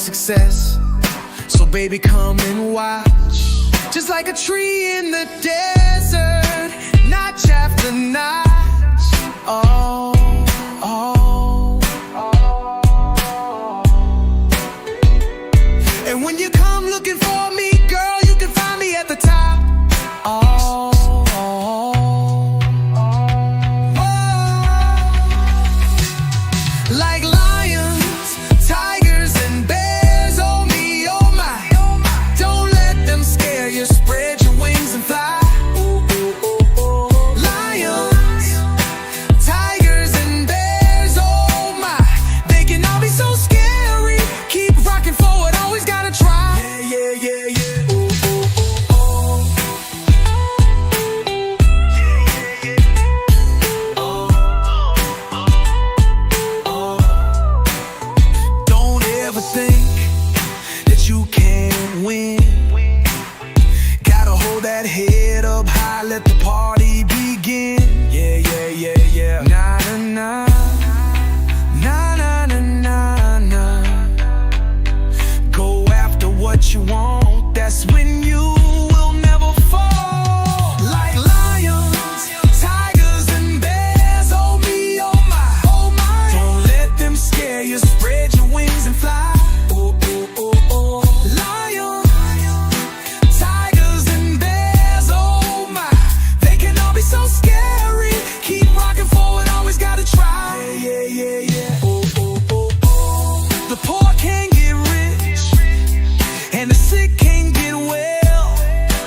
success. So baby, come and watch. Just like a tree in the desert, notch after notch. Oh, oh, oh. And when you come looking for me, girl, you can find me at the top. Oh, oh, oh. Like lions, tigers, and bears. Oh me, oh my. Don't let them scare you. Spread your wings and fly. Ooh, ooh, ooh, ooh. Lions, tigers, and bears. Oh my. They can all be so scary. Keep rocking forward. Always gotta try. Yeah, yeah, yeah, yeah. Ooh, ooh, ooh, ooh. Don't ever think that you can't win. Gotta hold that head up high, let the party begin. Yeah, yeah, yeah, yeah. Na na na, na na na na. Go after what you want, that's when you will never fall. Like lions, tigers, and bears. Oh me, oh my, oh my. Don't let them scare you. Spread your wings and fly. Oh, oh, oh, oh. Lions, tigers, and bears. Oh my. They can all be so scary. Keep rocking forward. Always gotta try. Yeah, yeah, yeah, yeah. Oh, oh, oh, oh. The poor can't get rich, and the sick can't get well.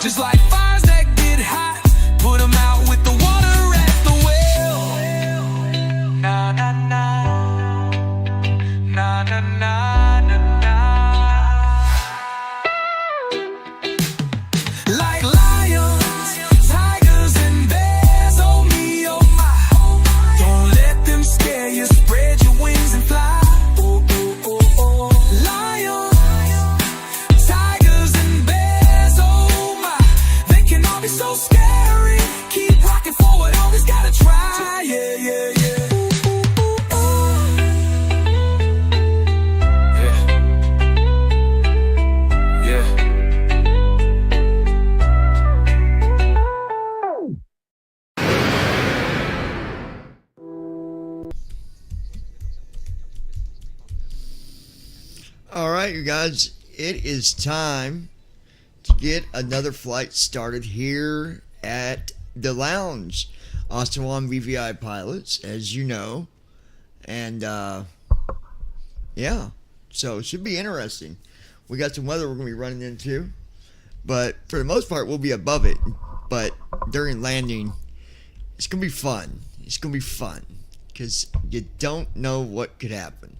Just like fires that get hot, put them out with the water at the well. Na na na, na na na na na. Like lions, tigers, and bears. Oh me, oh my. Don't let them scare you. Spread your wings and fly. Oh, oh, oh, oh. Lions, tigers, and bears. Oh my. They can all be so scary. Keep rocking forward. Always gotta try. Yeah, yeah, yeah. Ooh, ooh, ooh. Yeah. Yeah. All right, you guys, it is time to get another flight started here at the lounge. Austin One VVI pilots, as you know. And, yeah, so it should be interesting. We got some weather we're going to be running into, but for the most part, we'll be above it. But during landing, it's going to be fun. It's going to be fun because you don't know what could happen.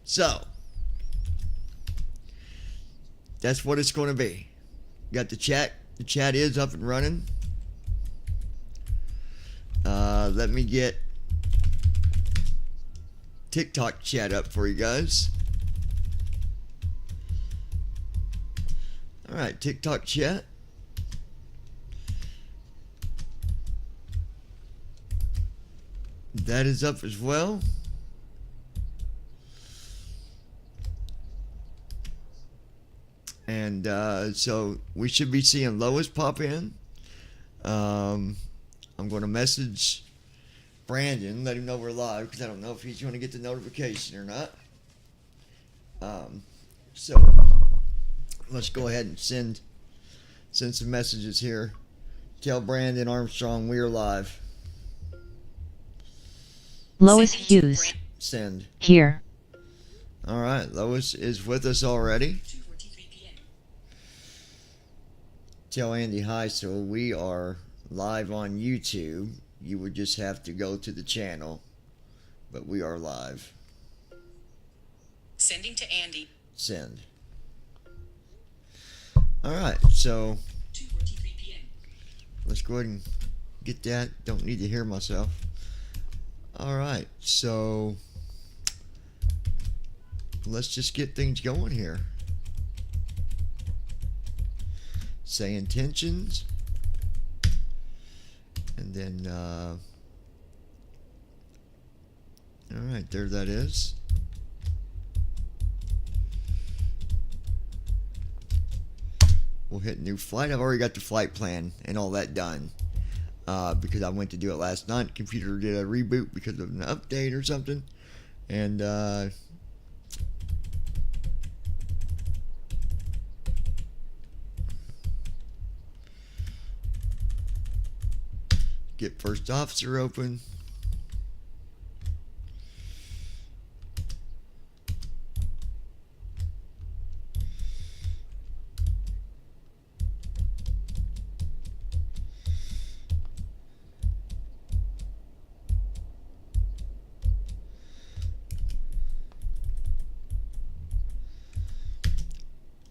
So, that's what it's going to be. Got the chat. The chat is up and running. Let me get TikTok chat up for you guys. All right, TikTok chat. That is up as well. And so we should be seeing Lois pop in. I'm going to message Brandon, let him know we're live, because I don't know if he's going to get the notification or not. So let's go ahead and send some messages here. Tell Brandon Armstrong we are live. Lois Hughes. Send. Here. All right, Lois is with us already. Tell Andy hi, so we are live on YouTube. You would just have to go to the channel, but we are live. Sending to Andy. Send. All right, so 2:43 p.m. let's go ahead and get that. Don't need to hear myself. All right, so let's just get things going here. Say intentions, and then all right, there that is. we'll hit new flight. I've already got the flight plan and all that done. Because I went to do it last night. Computer did a reboot because of an update or something. And get first officer open.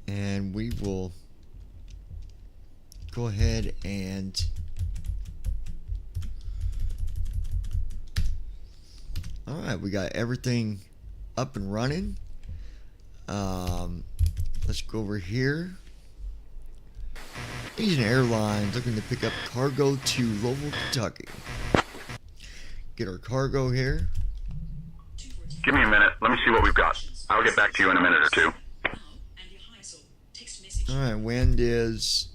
And we will go ahead and alright, we got everything up and running. Let's go over here. Asian Airlines looking to pick up cargo to Louisville, Kentucky. Get our cargo here. Give me a minute. Let me see what we've got. I'll get back to you in a minute or two. Alright, wind is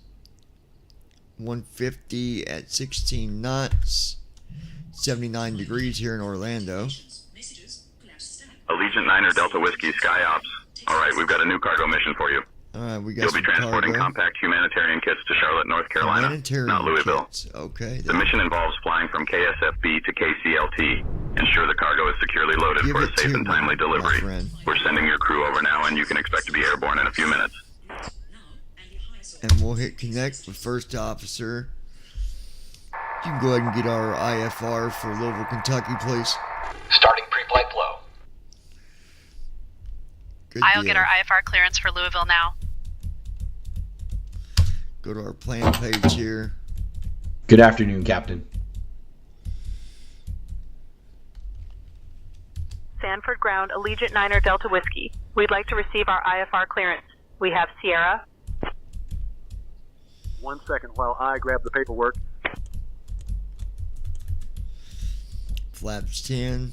150 at 16 knots, 79 degrees here in Orlando. Allegiant 9 Delta Whiskey, Sky Ops. Alright, we've got a new cargo mission for you. Alright, we got You'll some be transporting cargo. compact humanitarian kits to Charlotte, North Carolina, Humanitarian not Louisville. kits. Okay. The mission involves flying from KSFB to KCLT. Ensure the cargo is securely loaded Give for a it safe to and me, timely my delivery. friend. We're sending your crew over now, and you can expect to be airborne in a few minutes. And we'll hit connect with first officer. You can go ahead and get our IFR for Louisville, Kentucky, please. Starting pre-flight flow. Good I'll deal. get our IFR clearance for Louisville now. Go to our plan page here. Good afternoon, Captain. Sanford Ground, Allegiant 9 Delta Whiskey. We'd like to receive our IFR clearance. We have Sierra. 1 second while I grab the paperwork. Flaps 10.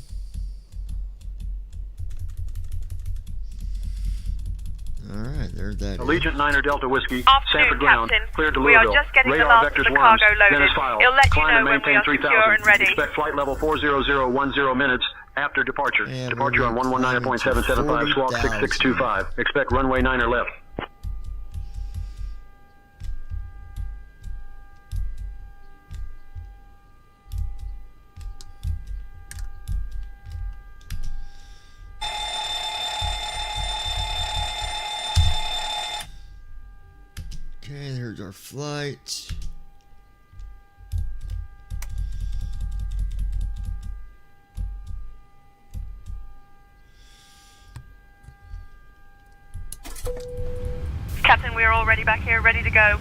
Alright, there's that. Allegiant 9 Delta Whiskey, Afternoon, Sanford Ground, Captain. cleared to We are Louisville. just getting the Radar last of vectors the worms. cargo loaded. Dennis Files. It'll let you Climb know and when we maintain are 3000. secure and ready. Expect flight level 40010 minutes after departure. And Departure on we're 119.775, squawk 40,000. 6625. Expect runway 9 left. Okay, there's our flight. Captain, we are all ready back here, ready to go.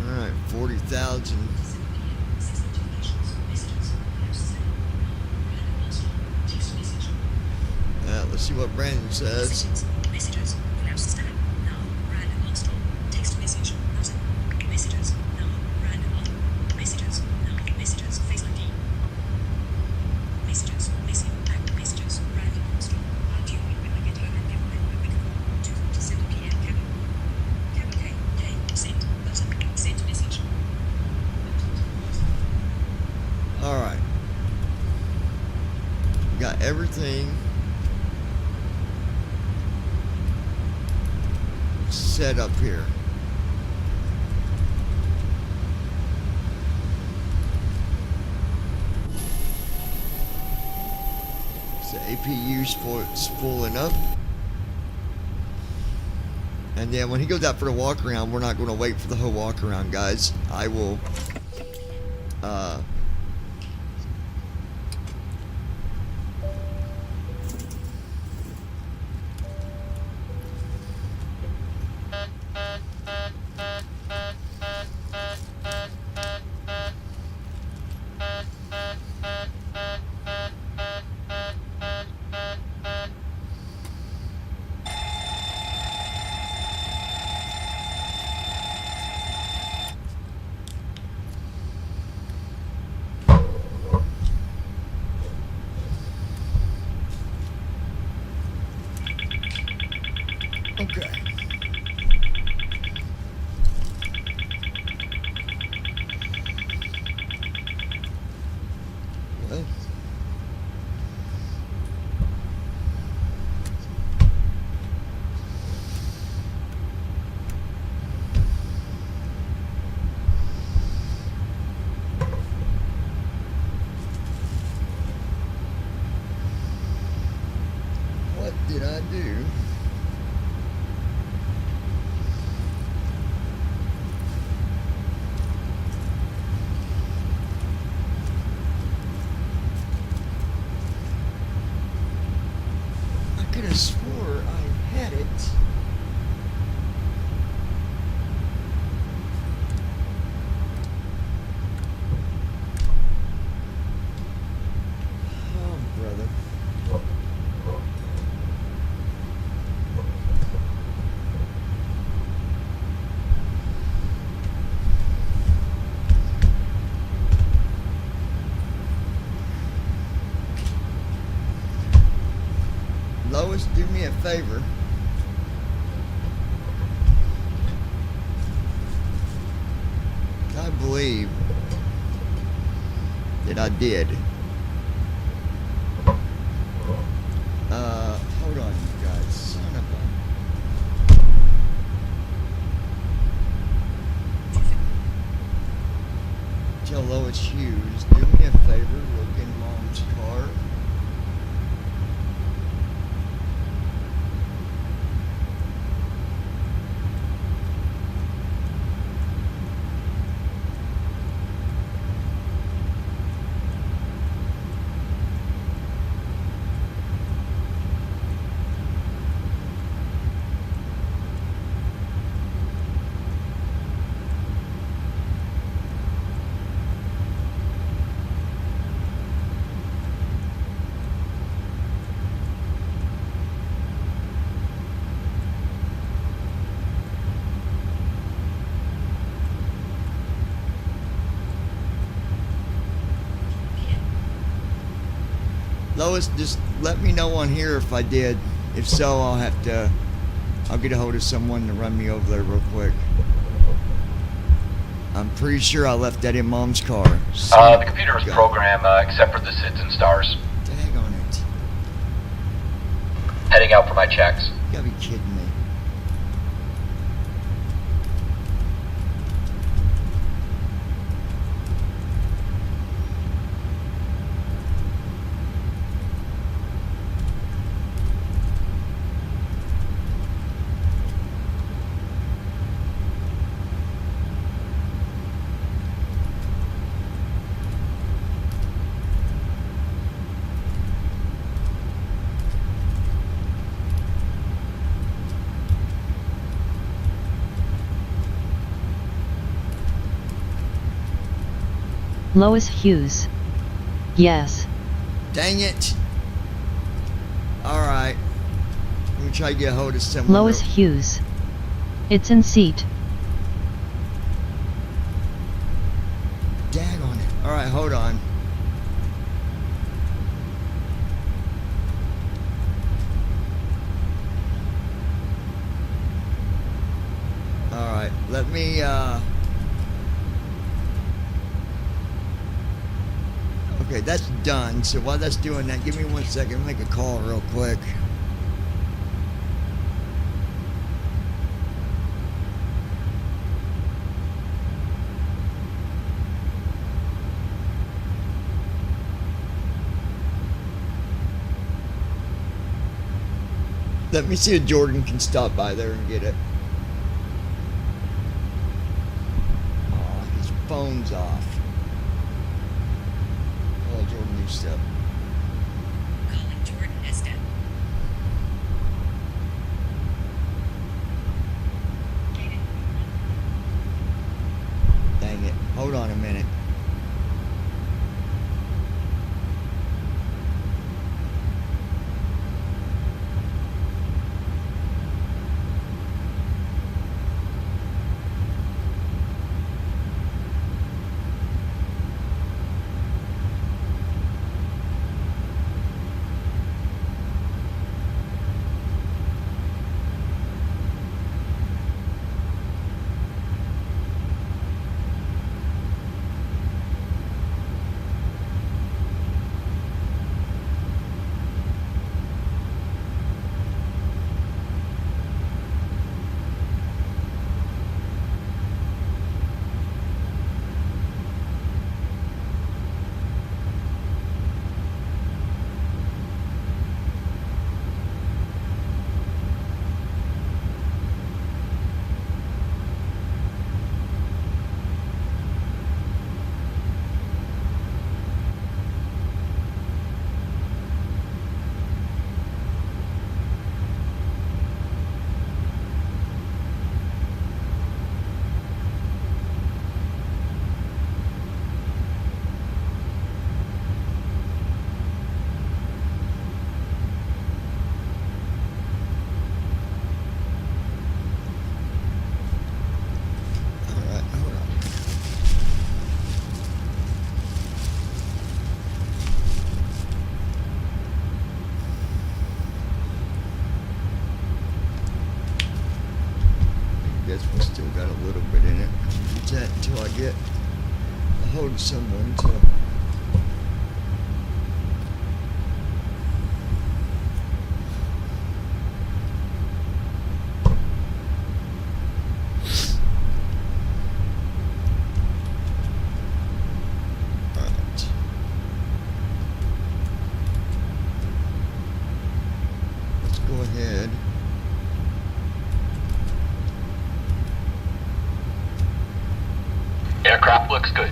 Alright, 40,000. Let's see what Brandon says. Messages. Collapse stand. Now, random Armstrong. Text message. Button. Messages. Now, random Armstrong. Messages. Now, messages. Face ID. Messages. Missing. Back. Messages. Random Armstrong. I'll deal with when I get home and give my quick call. 2:47 p.m. Cabin. Cabin K. K. Send. Button. Send message. Alright. Got everything set up here. So APU spooling up. And then when he goes out for the walk around, we're not going to wait for the whole walk around, guys. I will brother. What did I do? I could have swore I had it. Oh, brother. Lois, do me a favor. I believe that I did. Hold on, you guys. Son of a... Tell Lois Hughes, do me a favor, look in Mom's car. Lois, just let me know on here if I did. If so, I'll get a hold of someone to run me over there real quick. I'm pretty sure I left that in Mom's car. The computer is programmed except for the SIDS and stars. Dang on it. Heading out for my checks. You gotta be kidding me. Lois Hughes. Yes. Dang it. Alright. Let me try to get a hold of someone. Lois Hughes. It's in seat. Dag on it. Alright, hold on. Alright, let me, okay, that's done. So while that's doing that, give me 1 second. Make a call real quick. Let me see if Jordan can stop by there and get it. Oh, his phone's off. Oh, Jordan, new stuff. Calling Jordan Estep. Dang it. Hold on a minute. hold of someone to. Alright. Let's go ahead. Aircraft looks good.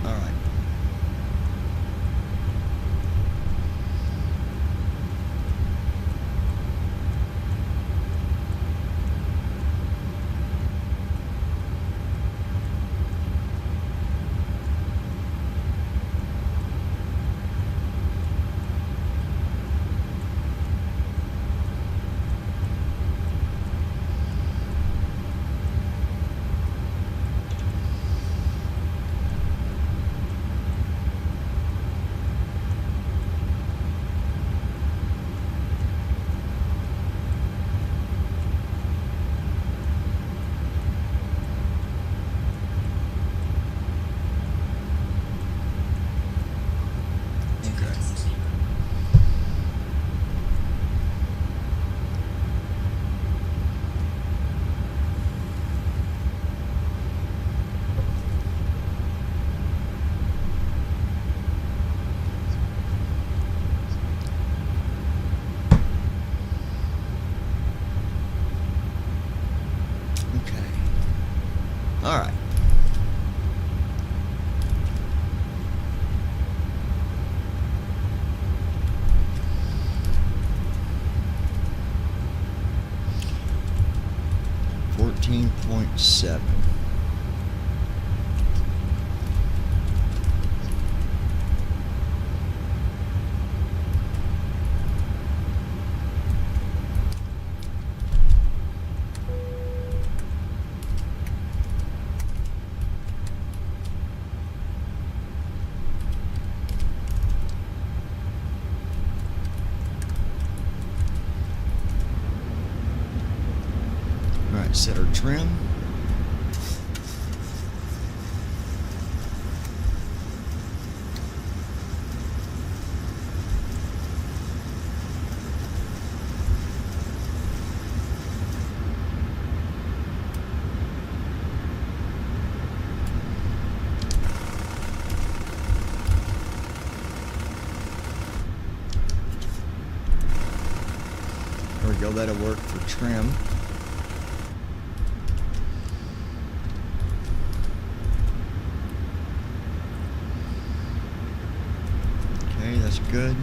Alright. Alright. .7. Alright, set our trim. There we go, that'll work for trim. Okay, that's good.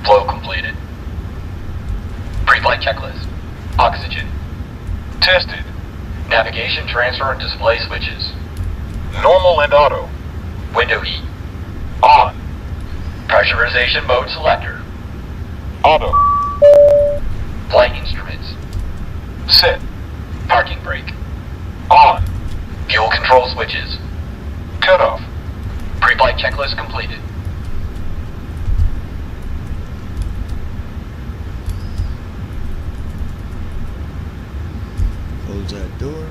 Flow completed. Pre-flight checklist. Oxygen. Tested. Navigation, transfer, and display switches. Normal and auto. Window heat. On. Pressurization mode selector. Auto. Flight instruments. Set. Parking brake. On. Fuel control switches. Cut off. Pre-flight checklist completed. Close that door.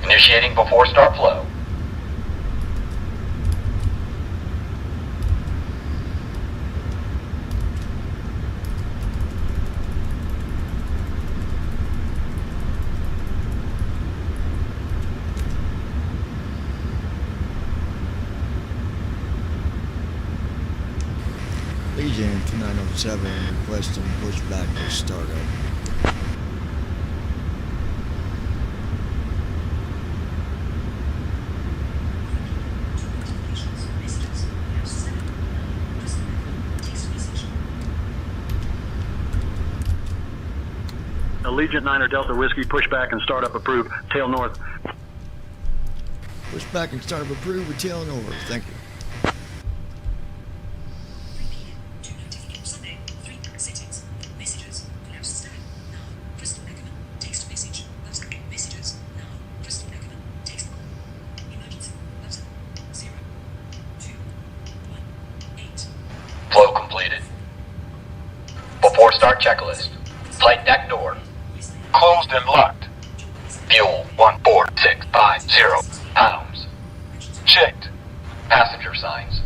Initiating before start flow. Legion 2907 requesting pushback for startup. Allegiant 9 or Delta Whiskey, pushback and startup approved. Tail north. Pushback and startup approved with tail north. Thank you. start checklist. Flight deck door. Closed and locked. Fuel 14650 pounds. Checked. Passenger signs.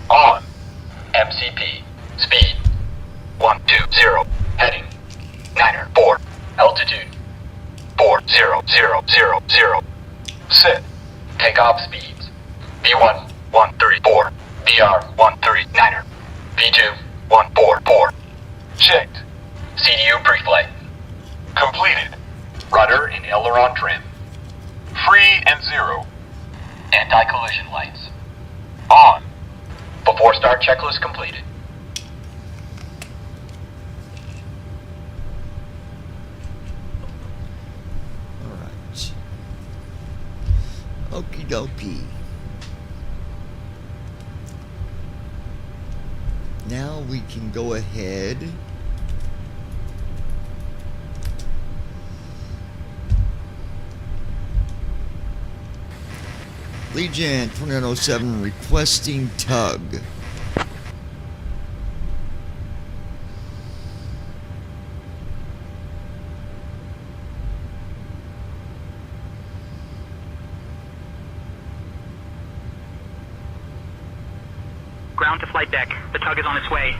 On. MCP. Speed 120. Heading 904. Altitude 40000. Set. Takeoff speeds. B1 134. BR 139er. B2 144. Checked. CDU pre-flight. Completed. Rudder and aileron trim. Free and zero. Anti-collision lights. On. Before start checklist completed. Alright. Okie dokie. Now we can go ahead Legion 2907 requesting tug. Ground to flight deck. The tug is on its way.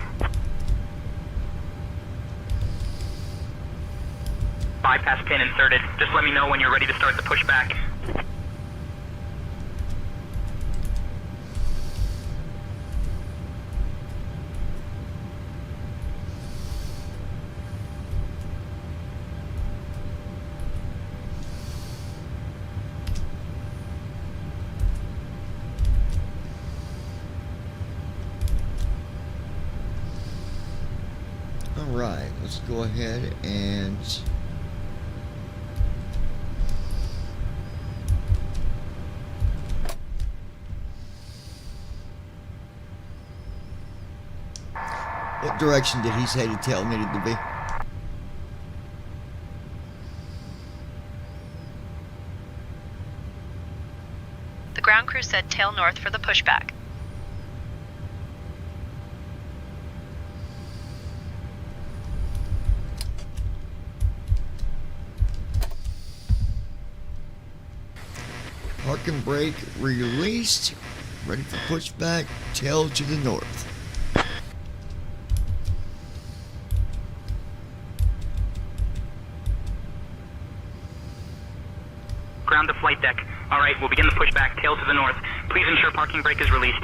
Bypass pin inserted. Just let me know when you're ready to start the pushback. Alright, let's go ahead and what direction did he say the tail needed to be? The ground crew said tail north for the pushback. Park and brake released. Ready for pushback. Tail to the north. Ground to flight deck. Alright, we'll begin the pushback. Tail to the north. Please ensure parking brake is released.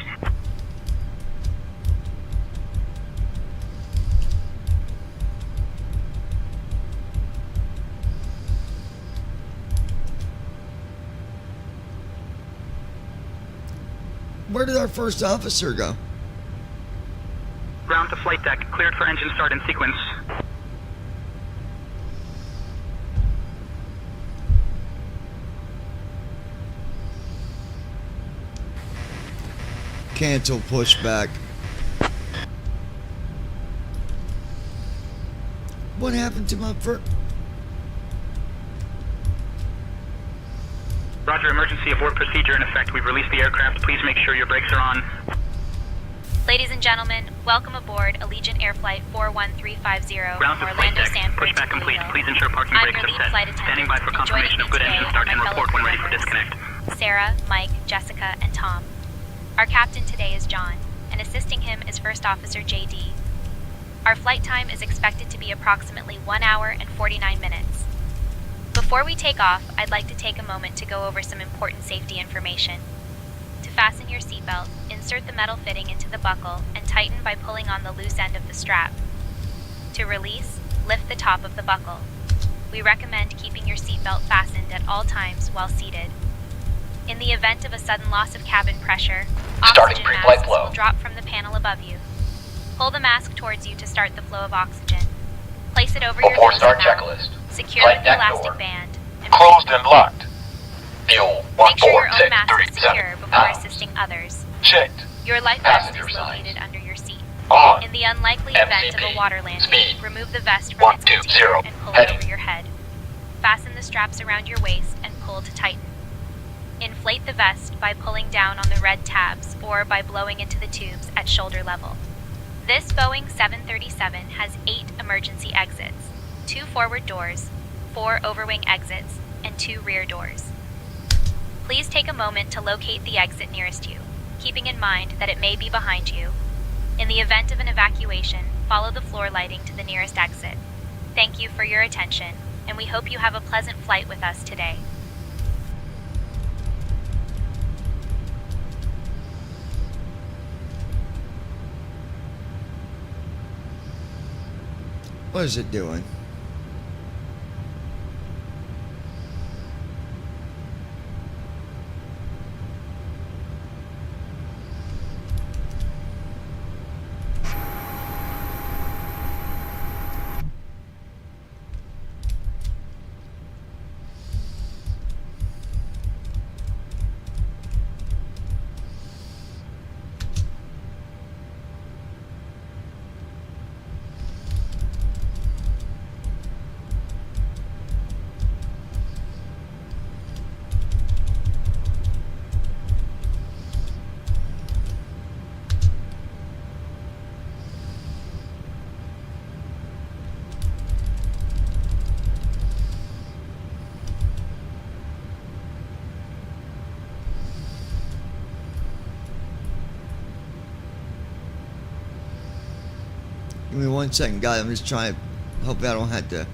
Where did our first officer go? Ground to flight deck. Cleared for engine start in sequence. Cancel pushback. What happened to my first? Roger, emergency abort procedure in effect. We've released the aircraft. Please make sure your brakes are on. Ladies and gentlemen, welcome aboard Allegiant Air Flight 41350 Ground from to flight Orlando deck. Sanford to Pushback complete. Toledo. Please ensure parking I'm brakes your are lead set. flight attendant. Standing by for and confirmation joining of good me engine today start are and my report when fellow ready for crew disconnect. members, Sarah, Mike, Jessica, and Tom. Our captain today is John, and assisting him is First Officer JD. Our flight time is expected to be approximately 1 hour and 49 minutes. Before we take off, I'd like to take a moment to go over some important safety information. To fasten your seatbelt, insert the metal fitting into the buckle and tighten by pulling on the loose end of the strap. To release, lift the top of the buckle. We recommend keeping your seatbelt fastened at all times while seated. In the event of a sudden loss of cabin pressure, Starting oxygen pre-flight masks flow. will drop from the panel above you. Pull the mask towards you to start the flow of oxygen. Place it over your Before nose start and mouth. checklist. Secure Flight with the deck elastic door. band. And Closed and locked. Fuel make sure your own mask is 14637 secure before pounds. assisting others. Checked. Your life vest Passenger is signs. located under your seat. On. In the unlikely event of a MCP. water landing, Speed. remove the vest from its 120. container and pull it Heading. over your head. Fasten the straps around your waist and pull to tighten. Inflate the vest by pulling down on the red tabs or by blowing into the tubes at shoulder level. This Boeing 737 has 8 emergency exits, 2 forward doors, 4 overwing exits, and 2 rear doors. Please take a moment to locate the exit nearest you, keeping in mind that it may be behind you. In the event of an evacuation, follow the floor lighting to the nearest exit. Thank you for your attention, and we hope you have a pleasant flight with us today. What is it doing? Give me 1 second, guys. I'm just trying to hope I don't have to.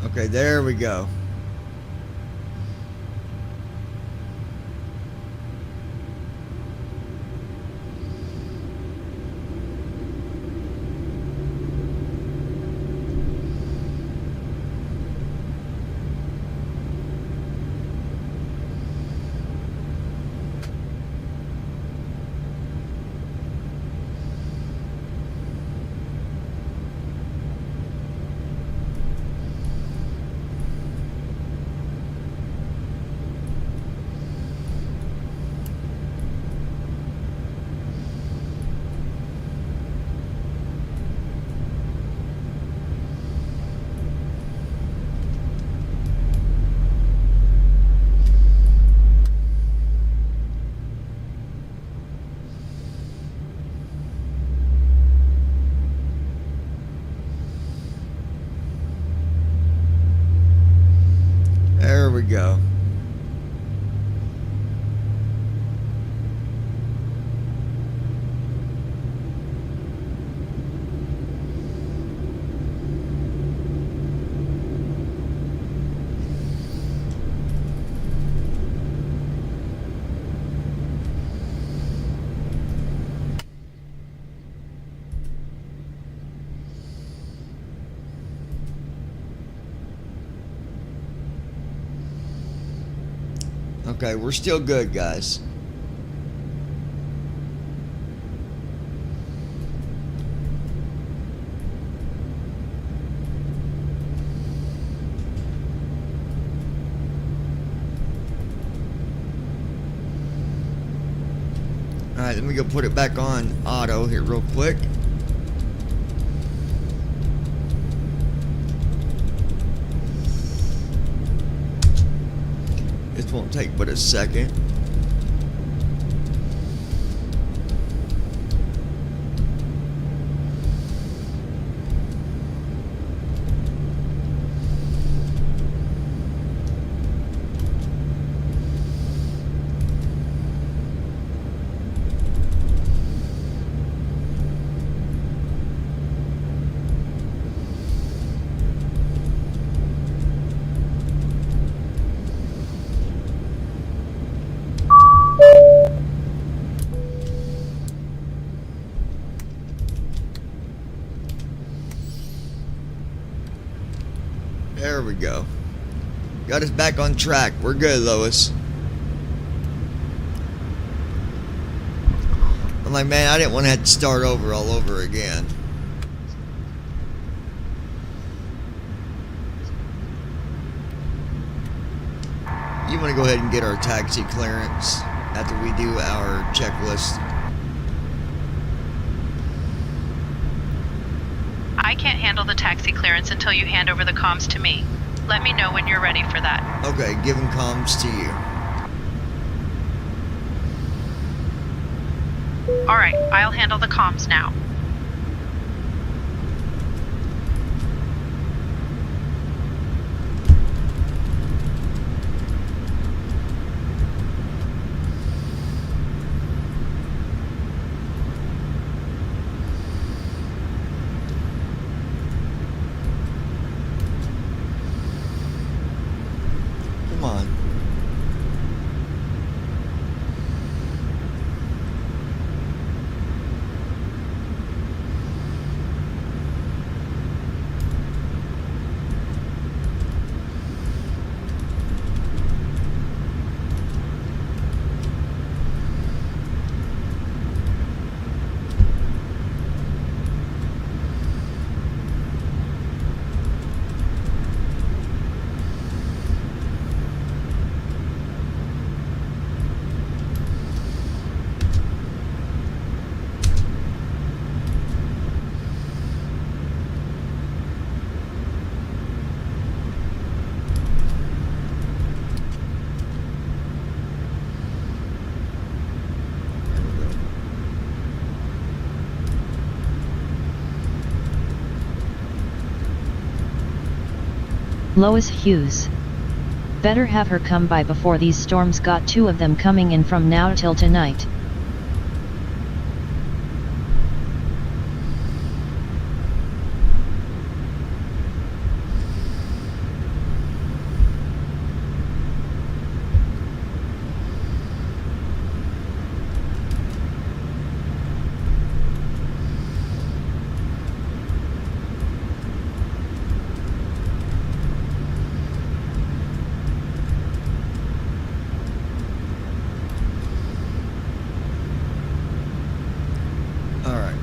Okay, there we go. There we go. Okay, we're still good, guys. Alright, let me go put it back on auto here real quick. This won't take but a second. There we go. Got us back on track. We're good, Lois. I'm like, man, I didn't want to have to start over all over again. You want to go ahead and get our taxi clearance after we do our checklist. I can't handle the taxi clearance until you hand over the comms to me. Let me know when you're ready for that. Okay, giving comms to you. Alright, I'll handle the comms now. Come on. Lois Hughes. Better have her come by before these storms got two of them coming in from now till tonight. Alright.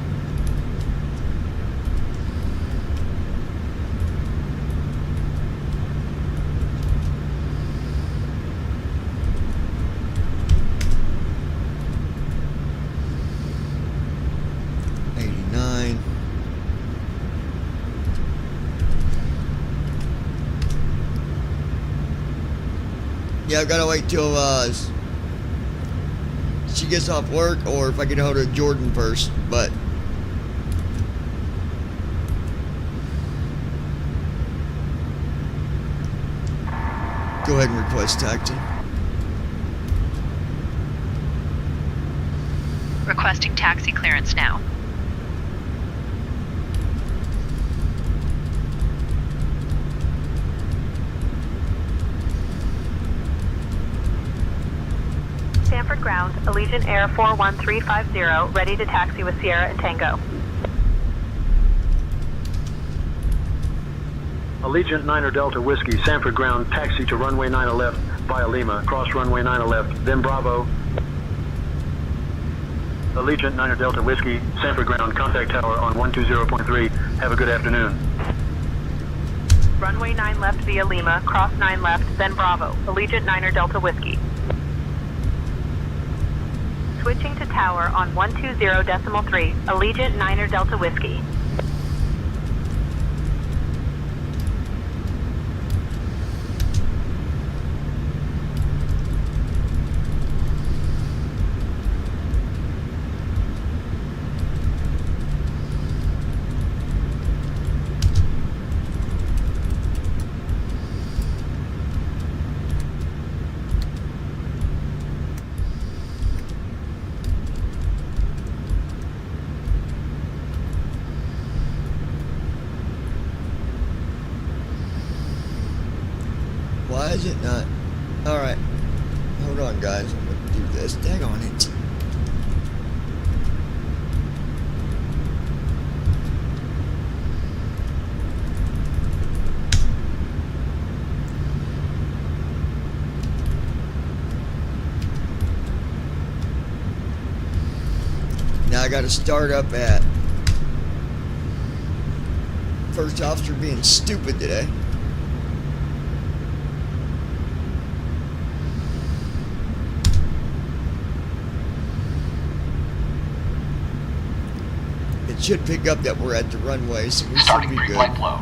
$89. Yeah, I've gotta wait till she gets off work, or if I get hold of Jordan first, but go ahead and request taxi. Requesting taxi clearance now. Stanford ground, Allegiant Air 41350, ready to taxi with Sierra and Tango. Allegiant 9 Delta Whiskey, Sanford ground, taxi to runway 9 left via Lima, cross runway 9 left, then Bravo. Allegiant 9 Delta Whiskey, Sanford ground, contact tower on 120.3. Have a good afternoon. Runway 9 left via Lima, cross 9 left, then Bravo. Allegiant 9 Delta Whiskey. Switching to tower on 120.3. Allegiant 9 Delta Whiskey. Why is it not? Alright. Hold on, guys. I'm gonna do this. Daggone it. Now I gotta start up at first officer being stupid today. It should pick up that we're at the runway, so we should Starting be good. pre-flight flow.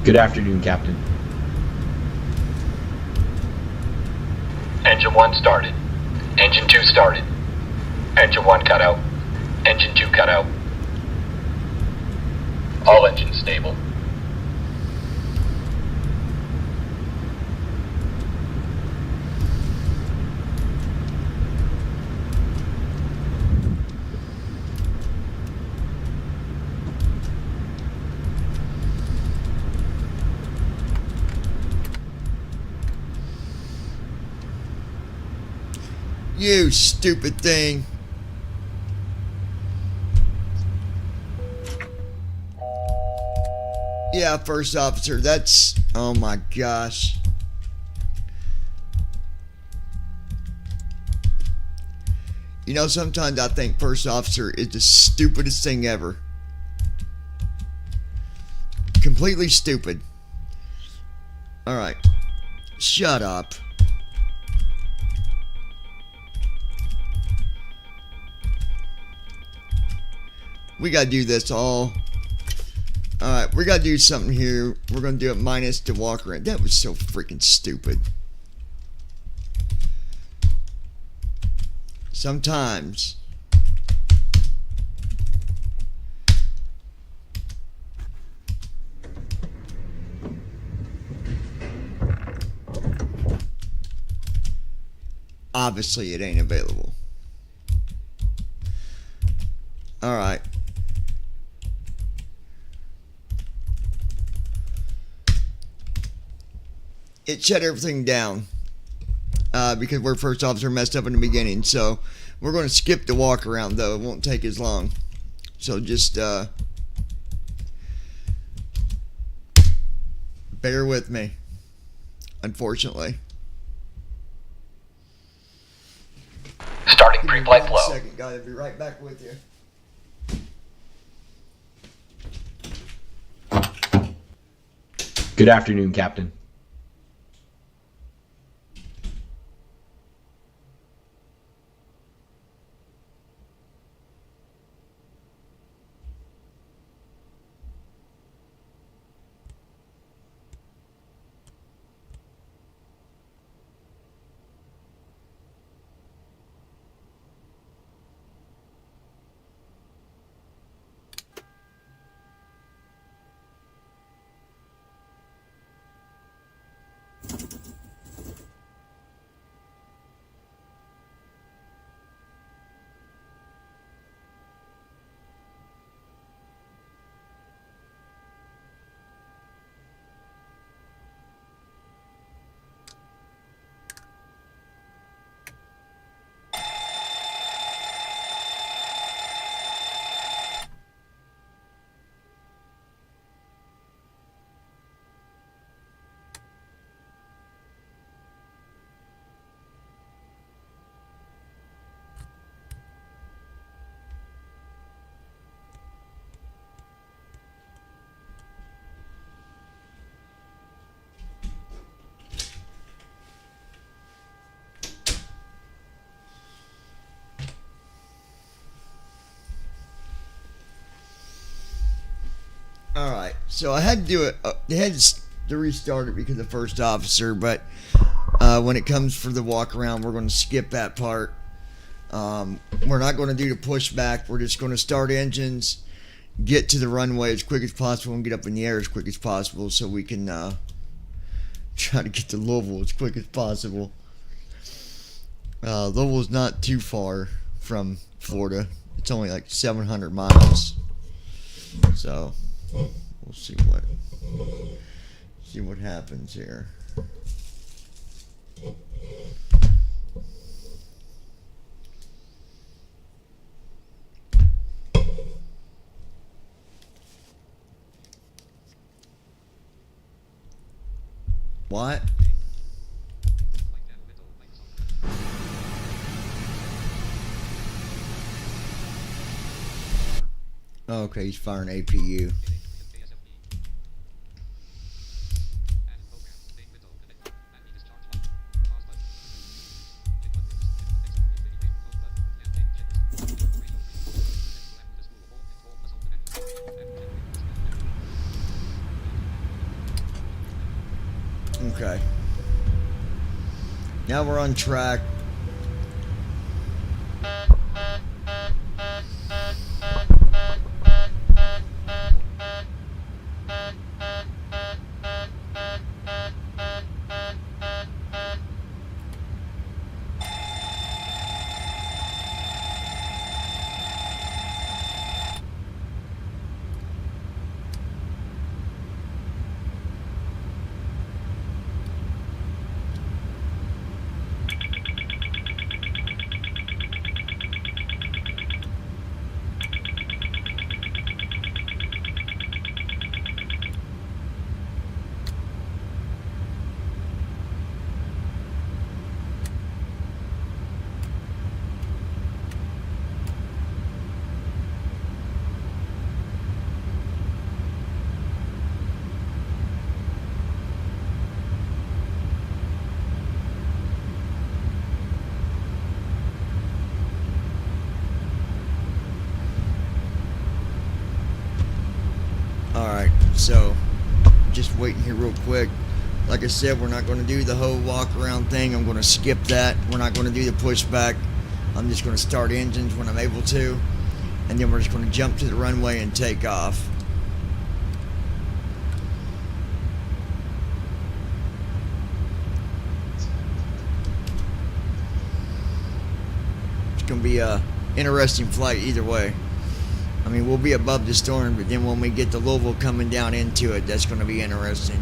Good afternoon, Captain. Engine 1 started. Engine 2 started. Engine 1 cut out. Engine 2 cut out. All engines stable. You stupid thing. Yeah, first officer, that's... Oh my gosh. You know, sometimes I think first officer is the stupidest thing ever. Completely stupid. Alright. Shut up. We gotta do this all. Alright, we gotta do something here. We're gonna do it minus the walk around. That was so freaking stupid. Sometimes. Obviously, it ain't available. Alright. It shut everything down because we're first officer messed up in the beginning. So we're going to skip the walk around, though. It won't take as long. So just bear with me, unfortunately. Starting pre-flight flow. Second, guys. I'll be right back with you. Good afternoon, Captain. Alright, so I had to do it. They had to restart it because of the first officer, but when it comes for the walk around, we're going to skip that part. We're not going to do the pushback. We're just going to start engines, get to the runway as quick as possible, and get up in the air as quick as possible so we can try to get to Louisville as quick as possible. Louisville's not too far from Florida. It's only like 700 miles. So we'll see what happens here. What? Okay, he's firing APU. Okay. Now we're on track. Alright, so just waiting here real quick. Like I said, we're not going to do the whole walk around thing. I'm going to skip that. We're not going to do the pushback. I'm just going to start engines when I'm able to, and then we're just going to jump to the runway and take off. It's going to be a interesting flight either way. I mean, we'll be above the storm, but then when we get to Louisville coming down into it, that's going to be interesting.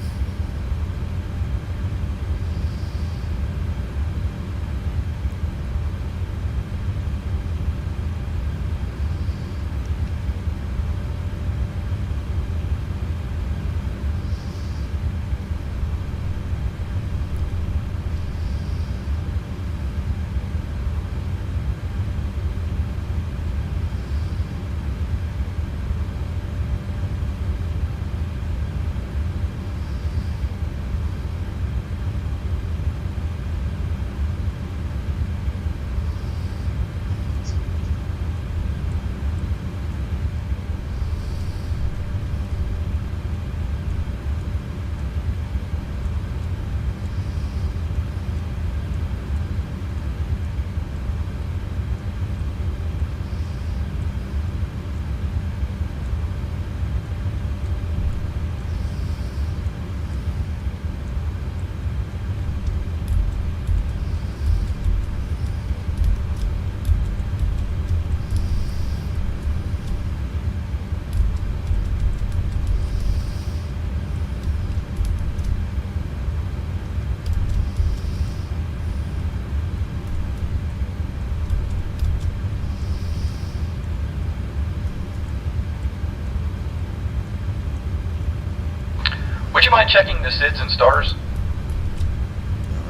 Would you mind checking the SIDS and starters?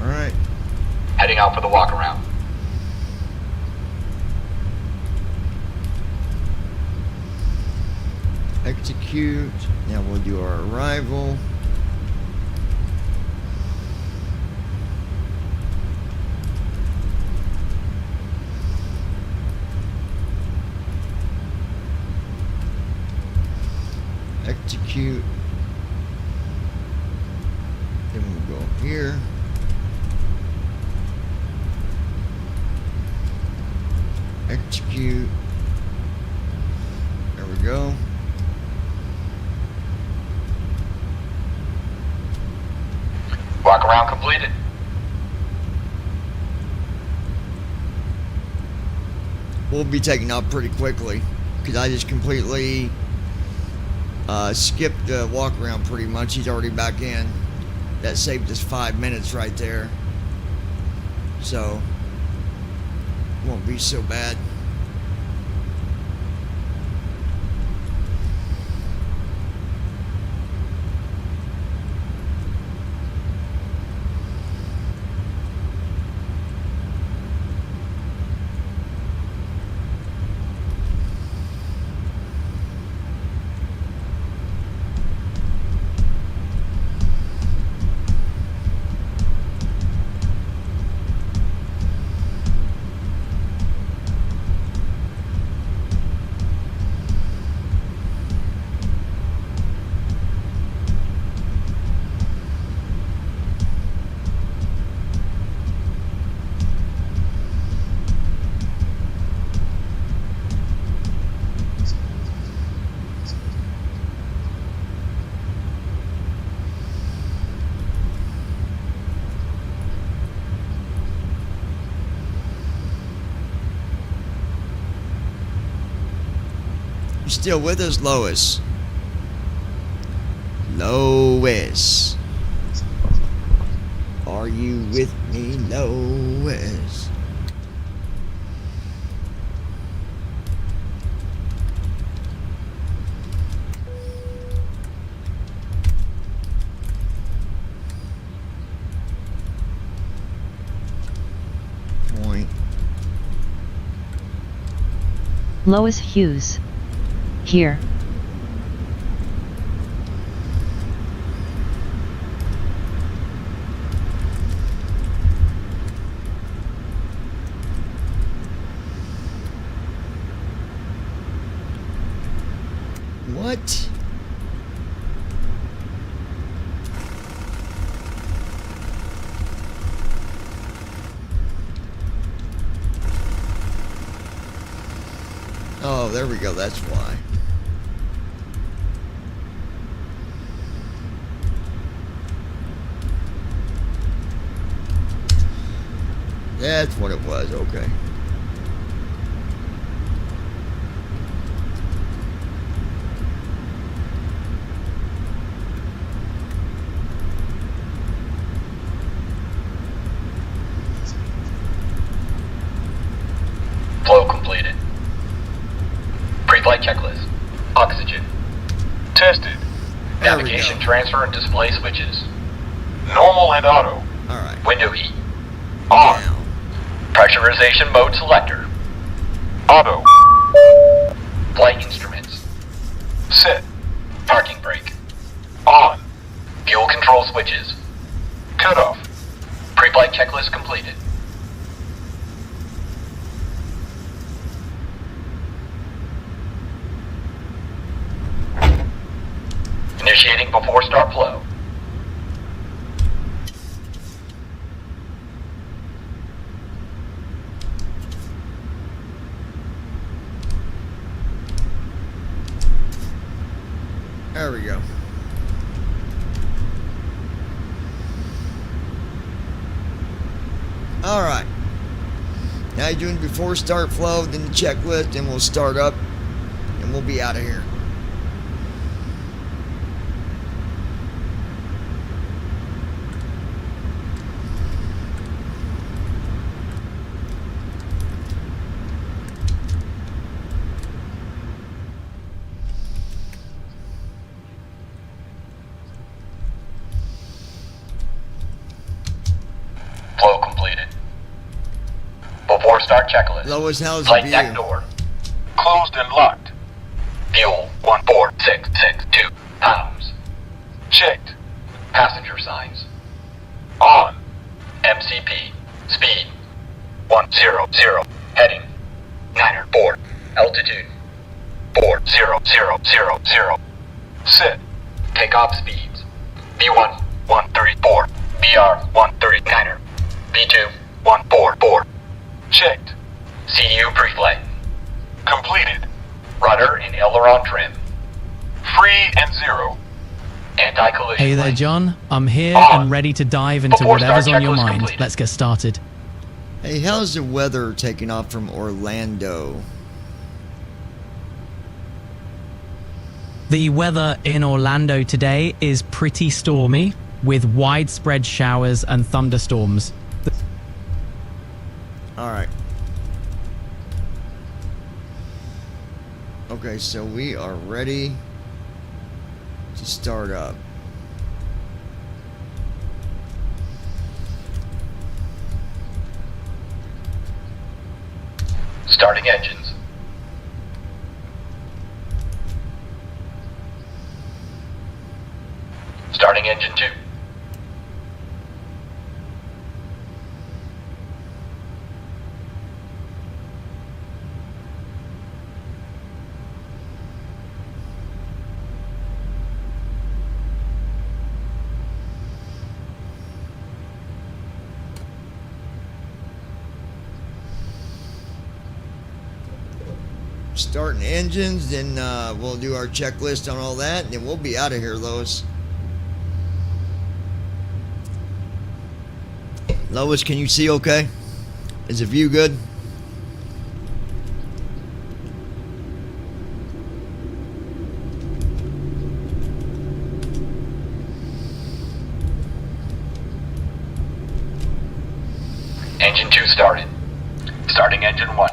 Alright. Heading out for the walk around. Execute. Now we'll do our arrival. Execute. Then we'll go up here. Execute. There we go. Walk around completed. We'll be taking off pretty quickly because I just completely skipped the walk around pretty much. He's already back in. That saved us 5 minutes right there. So, won't be so bad. You still with us, Lois? Lois. Are you with me, Lois? Point. Lois Hughes. Here. What? Oh, there we go. That's why. That's what it was. Okay. Flow completed. Pre-flight checklist. Oxygen. Tested. There we Navigation go. transfer and display switches. Normal and auto. All right. Window heat. On. Now. Pressurization mode selector. Auto. Flight instruments. Set. Parking brake. On. Fuel control switches. Cut off. Pre-flight checklist completed. Initiating before start flow. There we go. All right. Now you're doing before start flow, then the checklist, and we'll start up, and we'll be out of here. Flow completed. Before start checklist. Lois, how's the Flight view? deck door. Closed and locked. Fuel 14662 pounds. Checked. Passenger signs. On. MCP. Speed 100. Heading 904. Altitude 4000. Set. Takeoff speeds. B1 134. BR 139er. B2 144. Checked. CU pre-flight. Completed. Rudder and aileron trim. Free and zero. Anti-collision. Hey there, light. John. I'm here On. and ready to dive into Before whatever's start on your checklist mind. completed. Let's get started. Hey, how's the weather taking off from Orlando? The weather in Orlando today is pretty stormy, with widespread showers and thunderstorms. All right. Okay, so we are ready to start up. Starting engines. Starting engine 2. Starting engines, then we'll do our checklist on all that, and then we'll be out of here, Lois. Lois, can you see okay? Is the view good? Engine 2 started. Starting engine 1.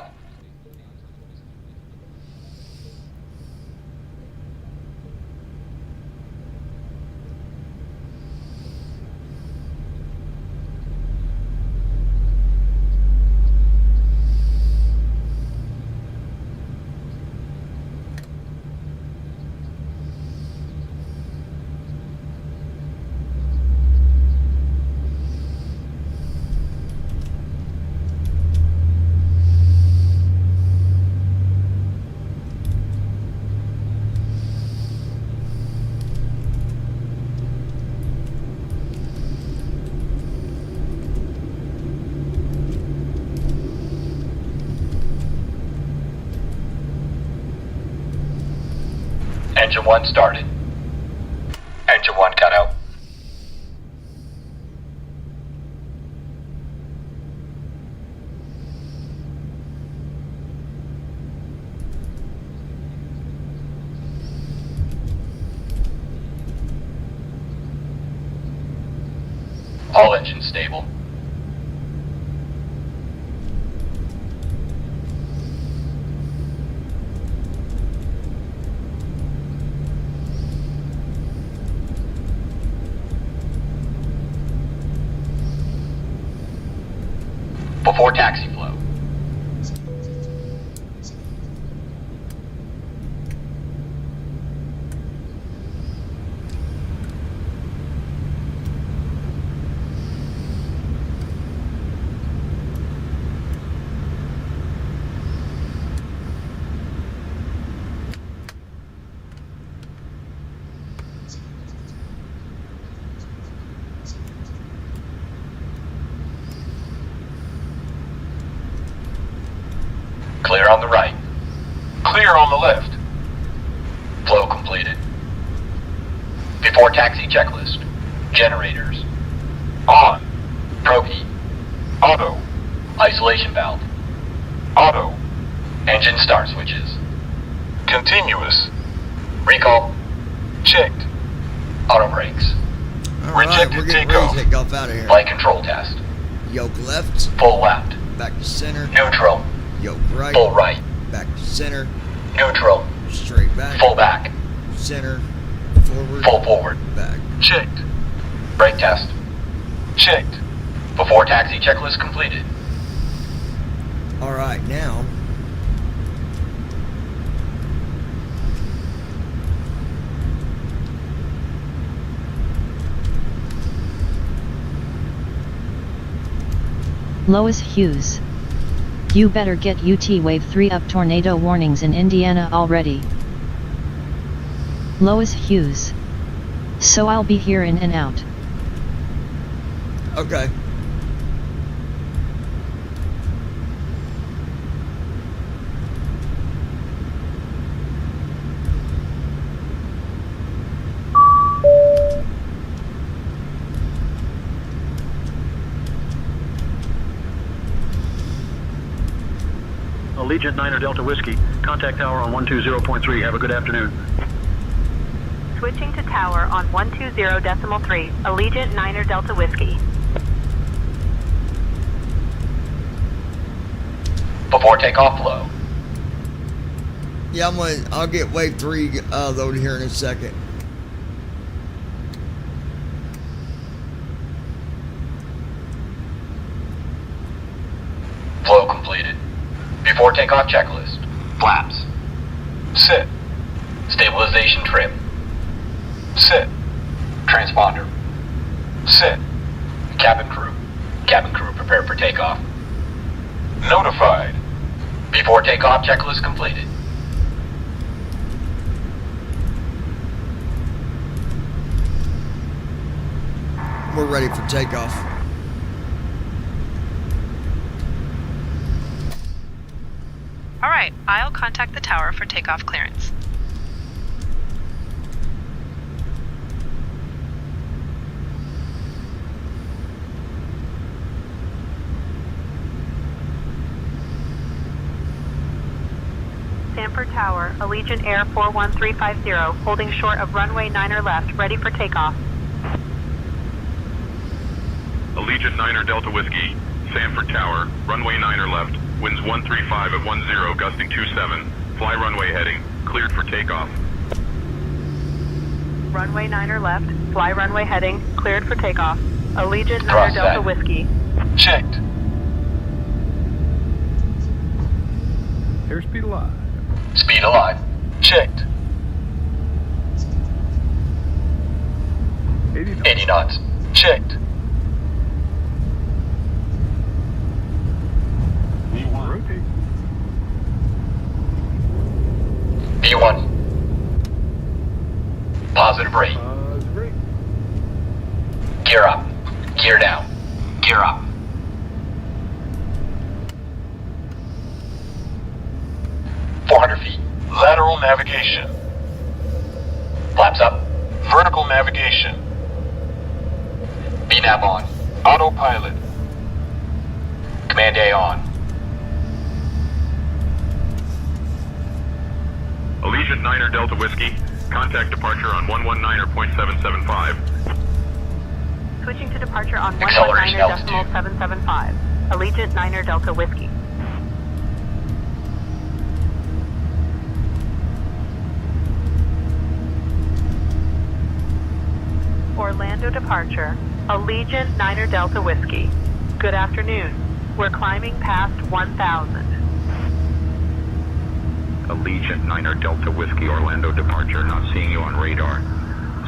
Engine 1 started. Engine 1 cut out. All engines stable. Before taxi flow. Clear on the right. Clear on the left. Flow completed. Before taxi checklist. Generators. On. Proheat. Auto. Isolation valve. Auto. Engine start switches. Continuous. Recall. Checked. Auto brakes. Alright, we're getting ready to take off out of here. Flight control test. Yoke left. Full left. Back to center. Neutral. Yoke right. Full right. Back to center. Neutral. Straight back. Full back. Center. Forward. Full forward. Back. Checked. Brake test. Checked. Before taxi checklist completed. Alright, now. Lois Hughes. You better get UT Wave 3 up, tornado warnings in Indiana already. Lois Hughes. So I'll be here in and out. Okay. Allegiant Niner Delta Whiskey, contact tower on 120.3. Have a good afternoon. Switching to tower on 120.3, Allegiant Niner Delta Whiskey. Before takeoff flow. Yeah, I'll get wave 3 loaded here in a second. Flow completed. Before takeoff checklist. Flaps. Sit. Stabilization trim. Sit. Transponder. Sit. Cabin crew. Cabin crew prepared for takeoff. Notified. Before takeoff checklist completed. We're ready for takeoff. Alright, I'll contact the tower for takeoff clearance. Sanford Tower, Allegiant Air 41350, holding short of runway 9er left, ready for takeoff. Allegiant Niner Delta Whiskey, Sanford Tower, runway 9er left, winds 135 at 10, gusting 27, fly runway heading, cleared for takeoff. Runway 9er left, fly runway heading, cleared for takeoff. Allegiant 9er Cross Delta that. Whiskey. Checked. Airspeed alive. Speed alive. Checked. 80 knots. Checked. Rotate. B1. Positive rate. Brake. Gear up. Gear down. Gear up. Lateral navigation. Flaps up. Vertical navigation. VNAV on. Autopilot. Command A on. Allegiant 9er Delta Whiskey, contact departure on 119.775. Switching to departure on Acceleration 119.775. Allegiant 9er Delta Whiskey. Orlando departure. Allegiant 9er Delta Whiskey. Good afternoon. We're climbing past 1,000. Allegiant 9er Delta Whiskey, Orlando departure, not seeing you on radar.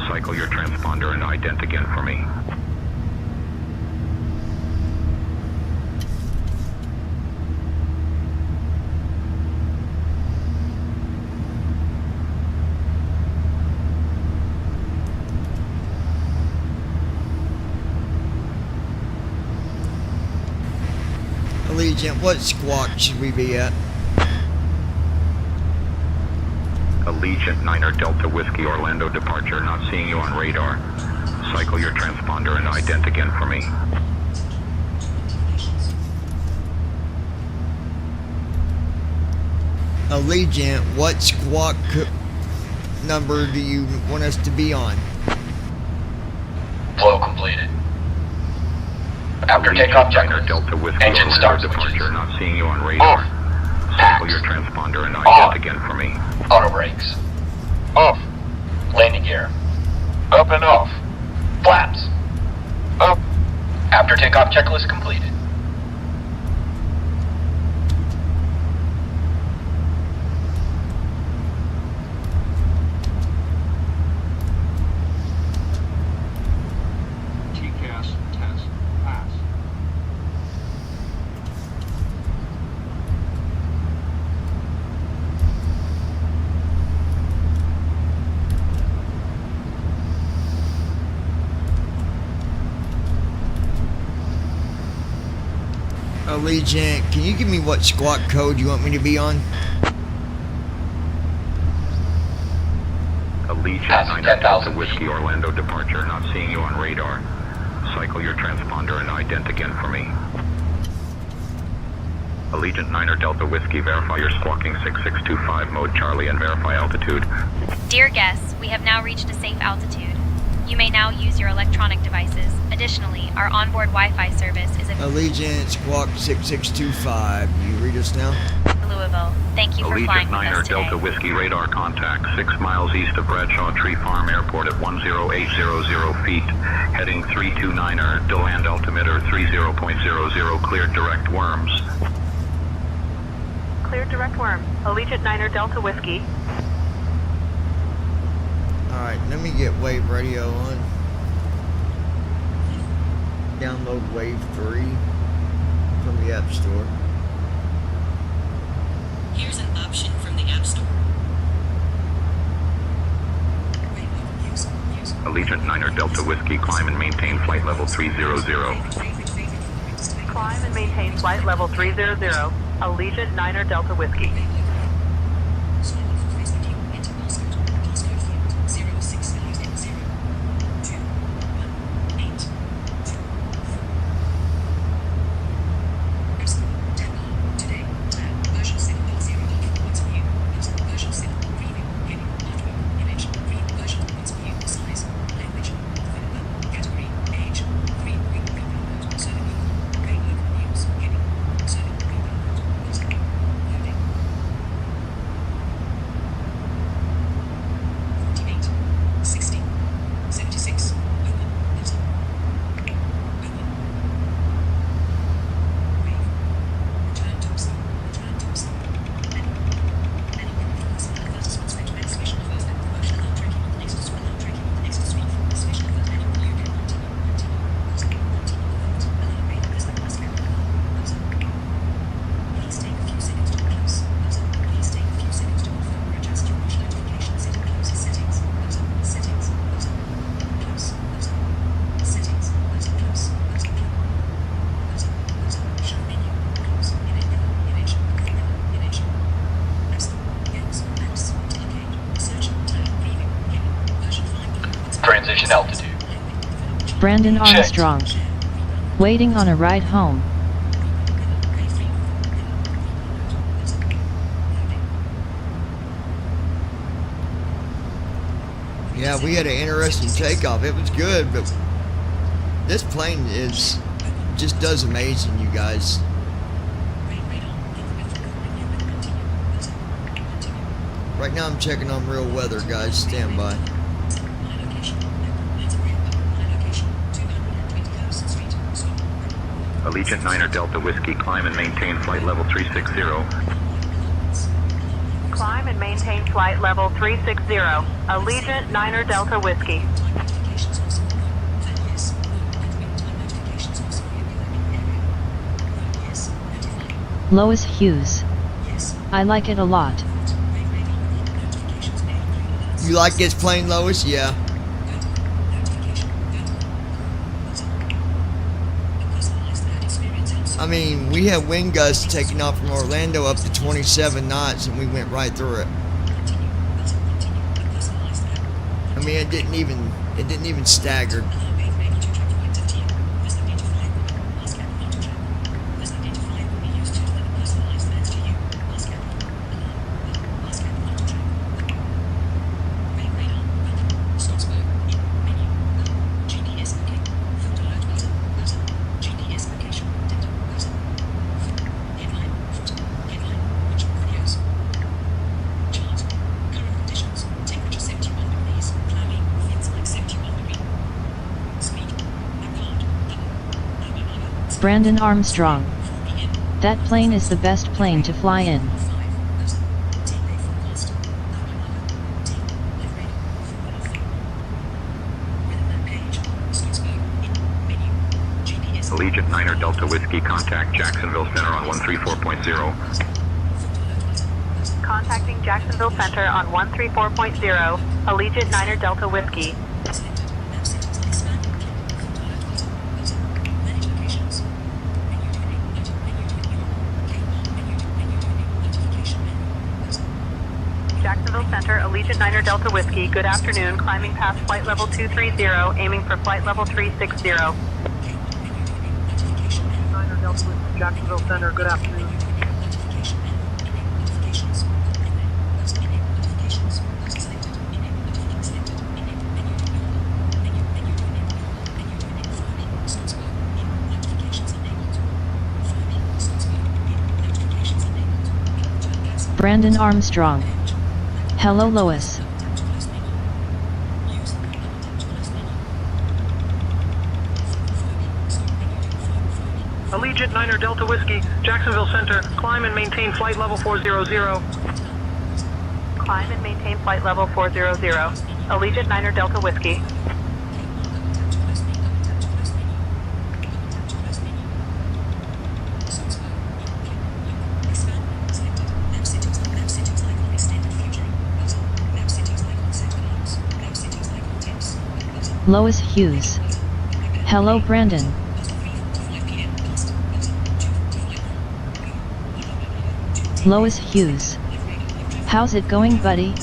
Cycle your transponder and ident again for me. Allegiant, what squawk should we be at? Allegiant 9er Delta Whiskey, Orlando departure, not seeing you on radar. Cycle your transponder and ident again for me. Allegiant, what squawk number do you want us to be on? Flow completed. After takeoff checker. Delta Whiskey, Engine Orlando start departure, switches. not seeing you on radar. Off. Cycle your transponder and ident On. again for me. Auto brakes. Off. Landing gear. Up and off. Flaps. Up. After takeoff checklist completed. TCAS test. Pass. Allegiant, can you give me what squawk code you want me to be on? Allegiant Passing 9er 10,000 Delta Whiskey, Orlando departure, not seeing you on radar. Cycle your transponder and ident again for me. Allegiant 9er Delta Whiskey, verify your squawking 6625 mode Charlie and verify altitude. Dear guests, we have now reached a safe altitude. You may now use your electronic devices. Additionally, our onboard Wi-Fi service is Allegiant squawk 6625. You read us now? Louisville. Thank you for Allegiant flying with 9er us today. Delta Whiskey, radar contact 6 miles east of Bradshaw Tree Farm Airport at 10800 feet. Heading 329er, DeLand altimeter 30.00, cleared direct worms. Cleared direct worm. Allegiant 9er Delta Whiskey. Alright, let me get Wave Radio on. Download Wave 3 from the App Store. Here's an option from the App Store. Allegiant 9er Delta Whiskey, climb and maintain flight level 300. Climb and maintain flight level 300. Allegiant 9er Delta Whiskey. Brandon Armstrong. Waiting on a ride home. Yeah, we had an interesting takeoff. It was good, but this plane just does amazing, you guys. Right now I'm checking on real weather, guys. Stand by. Allegiant 9 Delta Whiskey, climb and maintain flight level 360. Climb and maintain flight level 360. Allegiant 9 Delta Whiskey. Lois Hughes. I like it a lot. You like this plane, Lois? Yeah. I mean, we had wind gusts taking off from Orlando up to 27 knots, and we went right through it. I mean, it didn't even stagger. Brandon Armstrong. That plane is the best plane to fly in. Allegiant 9 Delta Whiskey, contact Jacksonville Center on 134.0. Contacting Jacksonville Center on 134.0. Allegiant 9 Delta Whiskey. Jacksonville Center, Allegiant 9 Delta Whiskey. Good afternoon. Climbing past flight level 230, aiming for flight level 360. 9 Delta Whiskey, Jacksonville Center. Good afternoon. Brandon Armstrong. Hello, Lois. Allegiant 9 Delta Whiskey, Jacksonville Center. Climb and maintain flight level 400. Climb and maintain flight level 400. Allegiant 9 Delta Whiskey. Lois Hughes. Hello, Brandon. Lois Hughes. How's it going, buddy?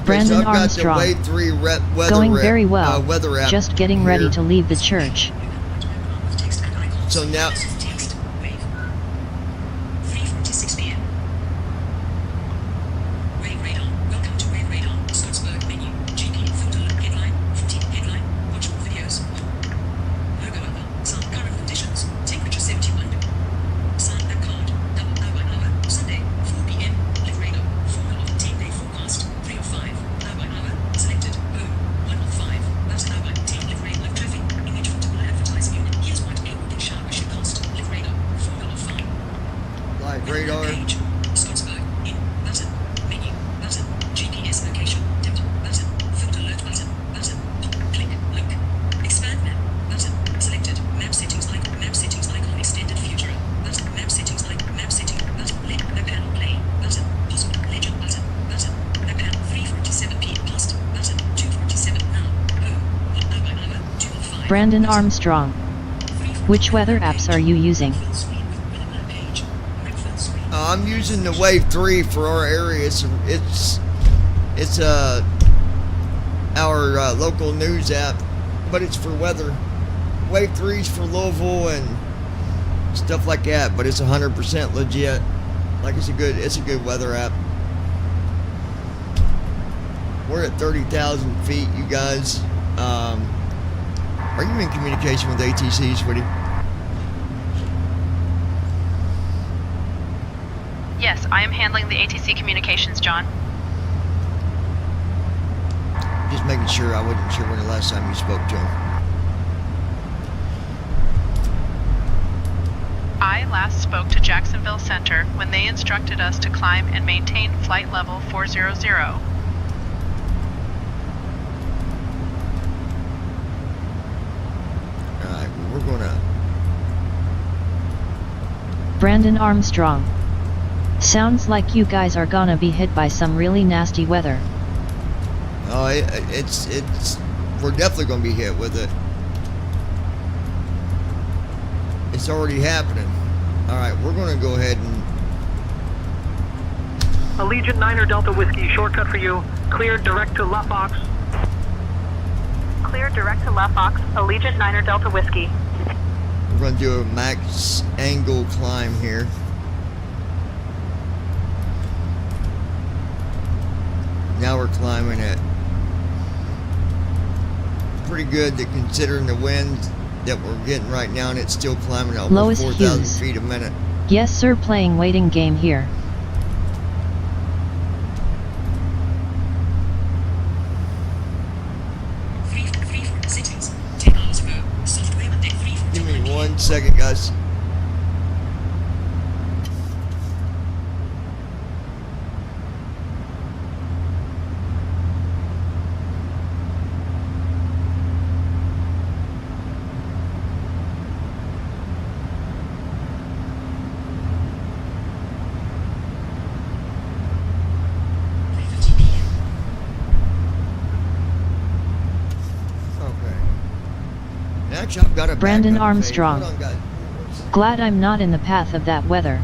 Brandon so I've Armstrong. got the Wave 3 weather Going very well. Weather app Just getting here. ready to leave the church. So now, Brandon Armstrong. Which weather apps are you using? I'm using the Wave 3 for our area. It's our local news app, but it's for weather. Wave 3's for Louisville and stuff like that, but it's 100% legit. Like it's a good weather app. We're at 30,000 feet, you guys. Are you in communication with ATC, sweetie? Yes, I am handling the ATC communications, John. Just making sure. I wasn't sure when the last time you spoke to him. I last spoke to Jacksonville Center when they instructed us to climb and maintain flight level 400. Alright, we're gonna... Brandon Armstrong. Sounds like you guys are gonna be hit by some really nasty weather. Oh, it's we're definitely gonna be hit with it. It's already happening. Alright, we're gonna go ahead and... Allegiant 9er Delta Whiskey, shortcut for you. Cleared direct to Left Fox. Clear direct to Left Fox, Allegiant 9er Delta Whiskey. We're gonna do a max angle climb here. Now we're climbing it pretty good, that considering the wind that we're getting right now, and it's still climbing at almost 4,000 feet a minute. Yes sir, playing waiting game here. Give me 1 second, guys. I've got a Brandon Armstrong. Hold on, guys. Glad I'm not in the path of that weather.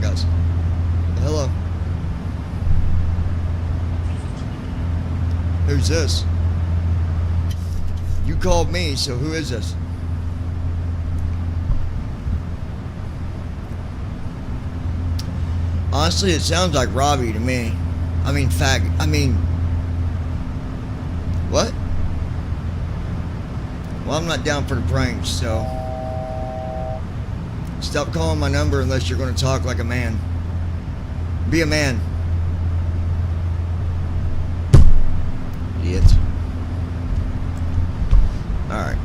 Guys. Hello. Who's this? You called me, so who is this? Honestly, it sounds like Robbie to me. What? Well, I'm not down for the pranks, so... Stop calling my number unless you're going to talk like a man. Be a man. Idiot. Alright.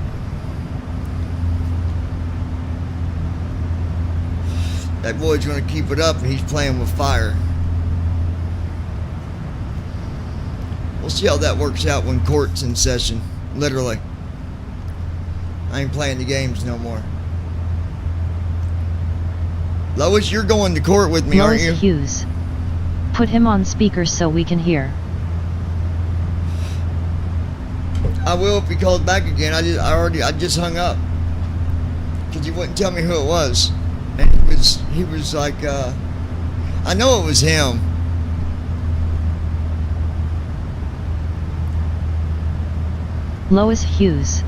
That boy's going to keep it up and he's playing with fire. We'll see how that works out when court's in session. Literally. I ain't playing the games no more. Lois, you're going to court with me, aren't you? Lois Hughes. Put him on speaker so we can hear. I will if he calls back again. I just hung up. Because he wouldn't tell me who it was. And he was like, I know it was him. Lois Hughes.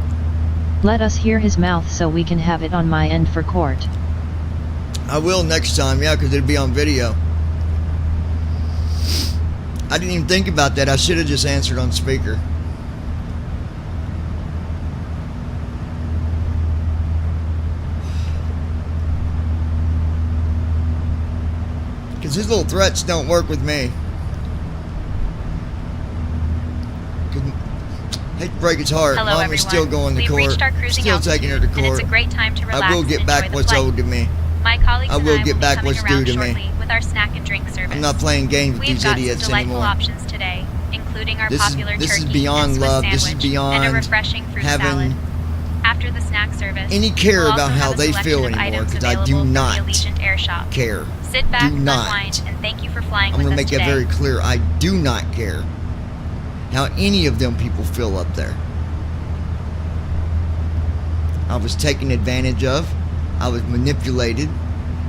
Let us hear his mouth so we can have it on my end for court. I will next time, yeah, because it'll be on video. I didn't even think about that. I should have just answered on speaker. his little threats don't work with me. Hate to break his heart. Hello, Mom everyone. is still going to We've court. reached our cruising Still altitude, taking her to and it's court. a great time to relax I will and get enjoy back the what's flight. owed to me. My colleagues I and will I get will back be what's coming due around to me. shortly with our snack and drink service. I'm not playing games with We've these got idiots some delightful anymore. options today, including our This popular is turkey beyond and Swiss love. sandwich This is beyond and a refreshing fruit having salad. After the snack service, any care we'll about also how have a they selection feel of anymore, items because I do available from not the Allegiant Air Shop. care. Sit back, Do not. unwind, and thank you for flying I'm with going to us make today. that very clear. I do not care how any of them people feel up there. I was taken advantage of. I was manipulated.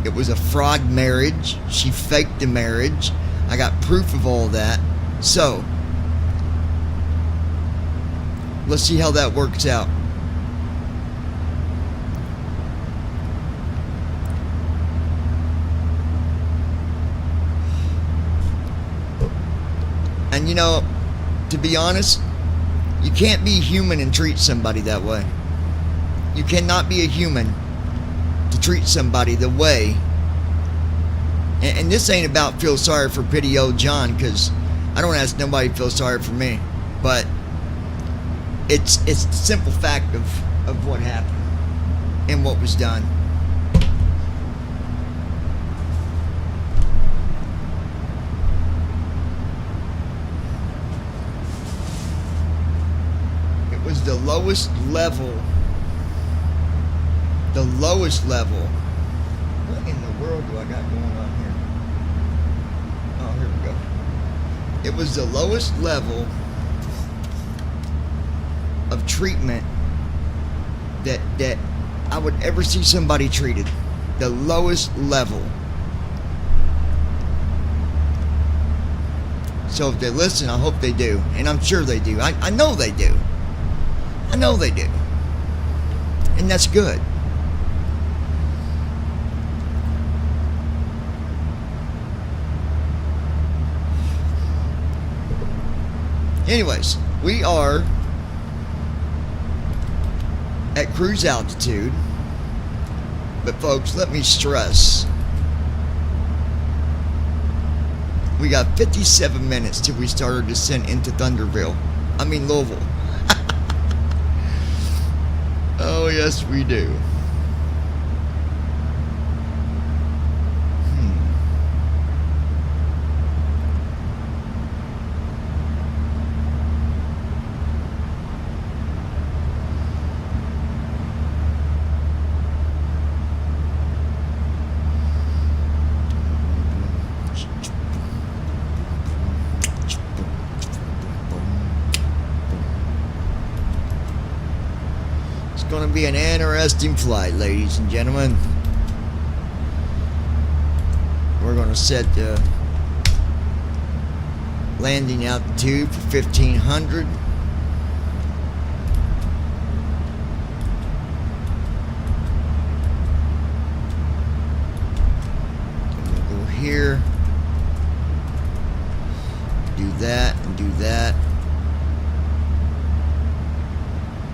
It was a fraud marriage. She faked the marriage. I got proof of all that. So, let's see how that works out. And you know, to be honest, you can't be human and treat somebody that way. You cannot be a human to treat somebody the way. And this ain't about feel sorry for pity old John, because I don't ask nobody to feel sorry for me. But it's the simple fact of what happened and what was done. It was the lowest level. The lowest level. What in the world do I got going on here? Oh, here we go. It was the lowest level of treatment that I would ever see somebody treated. The lowest level. So if they listen, I hope they do. And I'm sure they do. I know they do. I know they do. And that's good. Anyways, we are at cruise altitude. But folks, let me stress, we got 57 minutes till we start our descent into Louisville. Oh, yes, we do. Going to be an interesting flight, ladies and gentlemen. We're going to set the landing altitude for 1500. We'll go here, do that, and do that.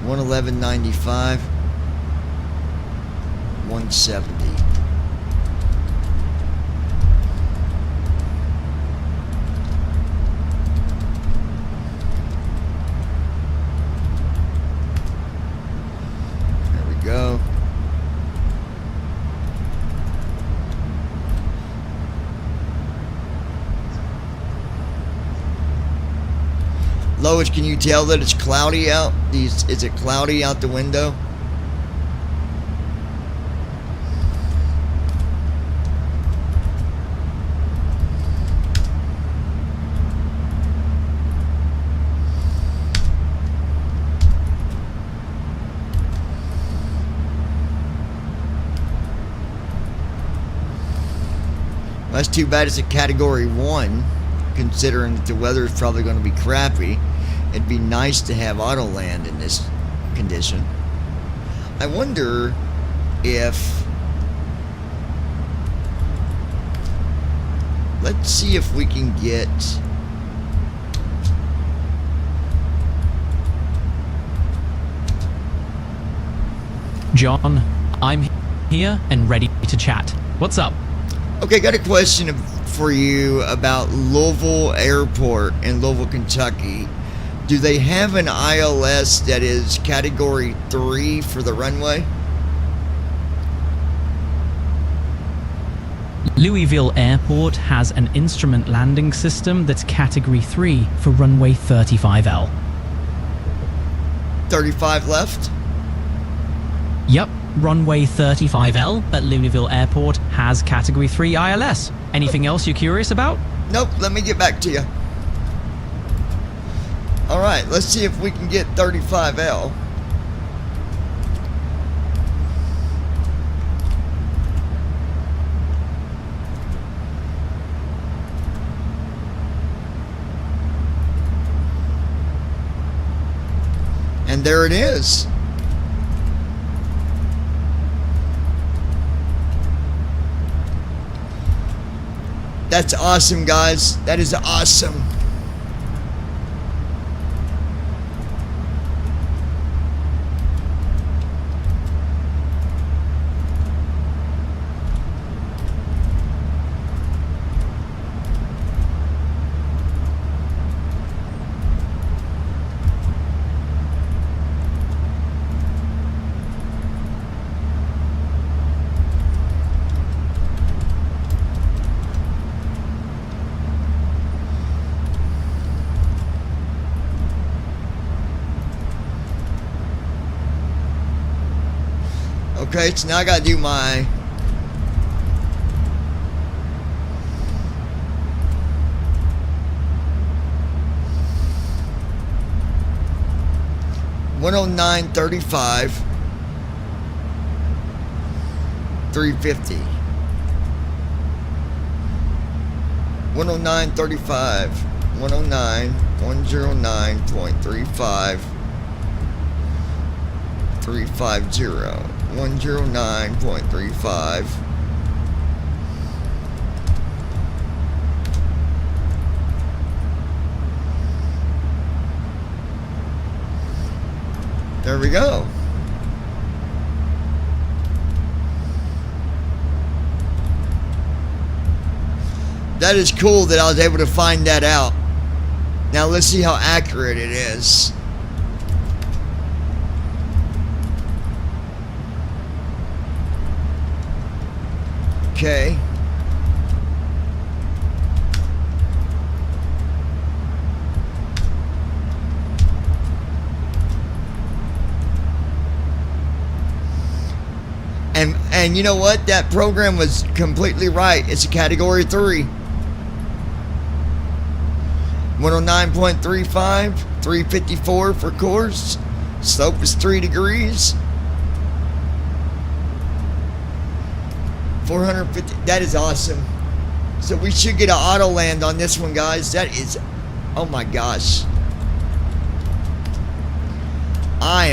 111.95, 170. There we go. Lois, can you tell that it's cloudy out? Is it cloudy out the window? Well, that's too bad it's a Category 1, considering that the weather is probably going to be crappy. It'd be nice to have auto land in this condition. I wonder if... Let's see if we can get... John, I'm here and ready to chat. What's up? Okay, got a question for you about Louisville Airport in Louisville, Kentucky. Do they have an ILS that is Category 3 for the runway? Louisville Airport has an instrument landing system that's Category 3 for runway 35L. 35 left? Yep, runway 35L at Louisville Airport has Category 3 ILS. Anything else you're curious about? Nope, let me get back to you. Alright, let's see if we can get 35L. And there it is. That's awesome, guys. That is awesome. Okay, so now I gotta do my $109.35 $350 $109.35 109.35 350 109.35 There we go. That is cool that I was able to find that out. Now let's see how accurate it is. Okay. And you know what? That program was completely right. It's a Category 3. 109.35, 354 for course. Slope is 3 degrees. 450. That is awesome. So we should get an auto land on this one, guys. That is, oh my gosh. I am